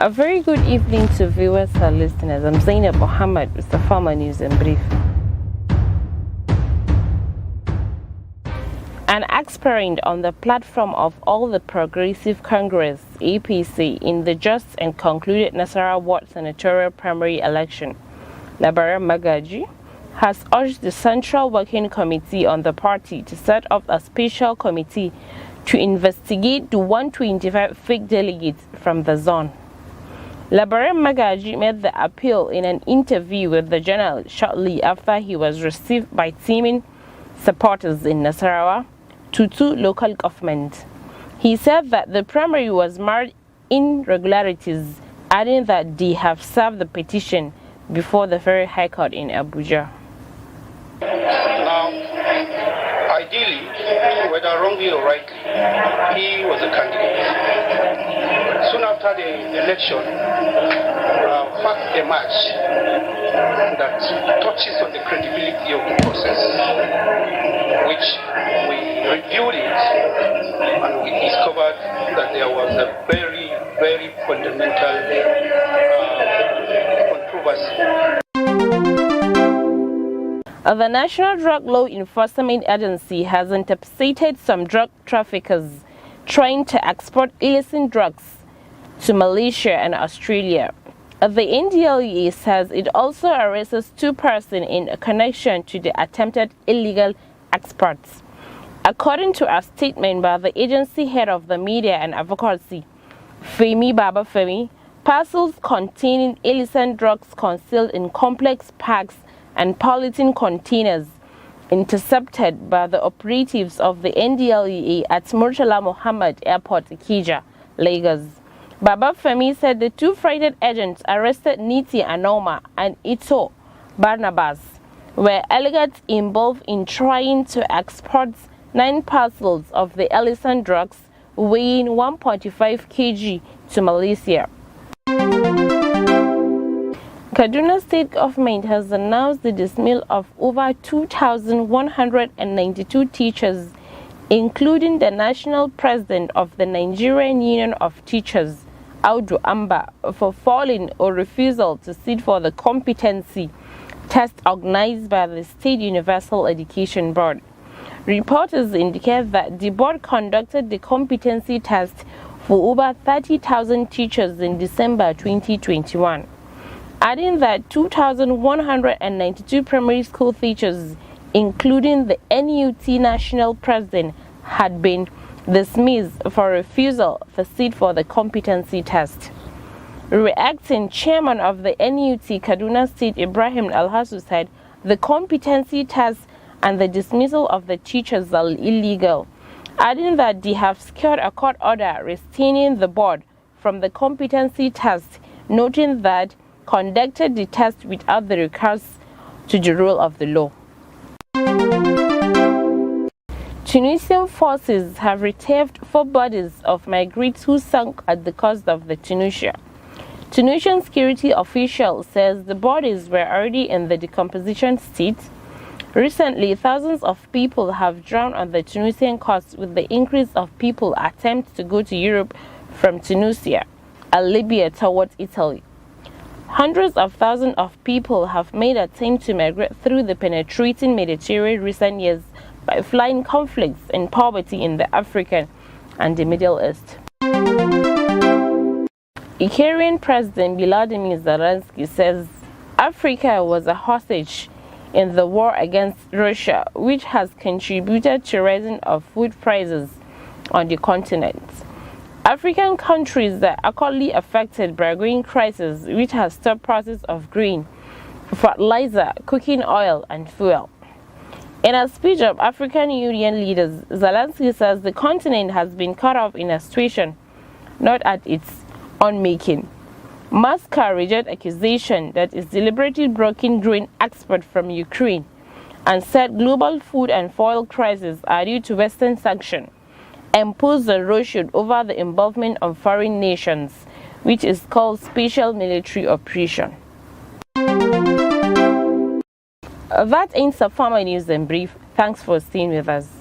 A very good evening to viewers and listeners. I'm Zainab Mohammed with Safalma News in Brief. An aspirant on the platform of All the Progressive Congress (APC) in the just and concluded Nasarawa Ward Senatorial primary election, Labaran Magaji, has urged the Central Working Committee on the party to set up a special committee to investigate the 125 fake delegates from the zone. Labaran Magaji made the appeal in an interview with the journal shortly after he was received by teaming supporters in Nasarawa to two local governments. He said that the primary was marred in irregularities, adding that they have served the petition before the Federal High Court in Abuja. Now, ideally, whether wrongly or rightly, he was a candidate. Soon after the election, fact emerged that touches on the credibility of the process, which we reviewed it and we discovered that there was a very, very fundamental controversy. The National Drug Law Enforcement Agency has intercepted some drug traffickers trying to export illicit drugs to Malaysia and Australia. The NDLEA says it also arrests two persons in connection to the attempted illegal exports. According to a statement by the agency head of the media and advocacy, Femi Baba Femi, parcels containing illicit drugs concealed in complex packs and polythene containers intercepted by the operatives of the NDLEA at Murtala Mohammed Airport, Ikeja, Lagos. Baba Femi said the two frightened agents arrested Niti Anoma and Ito Barnabas were alleged involved in trying to export 9 parcels of the illicit drugs weighing 1.5 kg to Malaysia. Kaduna State Government has announced the dismissal of over 2,192 teachers, including the National President of the Nigerian Union of Teachers, Audu Amba, for failing or refusal to sit for the competency test organized by the State Universal Education Board. Reporters indicate that the board conducted the competency test for over 30,000 teachers in December 2021, adding that 2,192 primary school teachers, including the NUT National President, had been dismissed for refusal to sit for the competency test. Reacting, Chairman of the NUT Kaduna State Ibrahim Alhassu said the competency test and the dismissal of the teachers are illegal, adding that they have secured a court order restraining the board from the competency test, noting that conducted the test without the recourse to the rule of the law. Tunisian forces have retrieved 4 bodies of migrants who sank at the coast of the Tunisia. Tunisian security officials says the bodies were already in the decomposition state. Recently, thousands of people have drowned on the Tunisian coast with the increase of people attempting to go to Europe from Tunisia and Libya towards Italy. Hundreds of thousands of people have made attempts to migrate through the penetrating Mediterranean recent years by flying conflicts and poverty in the African and the Middle East. Ukrainian President Volodymyr Zelensky says Africa was a hostage in the war against Russia, which has contributed to rising of food prices on the continent. African countries are equally affected by grain crisis, which has stopped prices of grain, fertilizer, cooking oil, and fuel. In a speech of African Union leaders, Zelensky says the continent has been caught up in a situation not at its own making. Moscow rejected accusation that it's deliberately blocking grain export from Ukraine and said global food and fuel crises are due to Western sanctions imposed on Russia over the involvement of foreign nations, which is called special military operation. That ends Safalma News in Brief. Thanks for staying with us.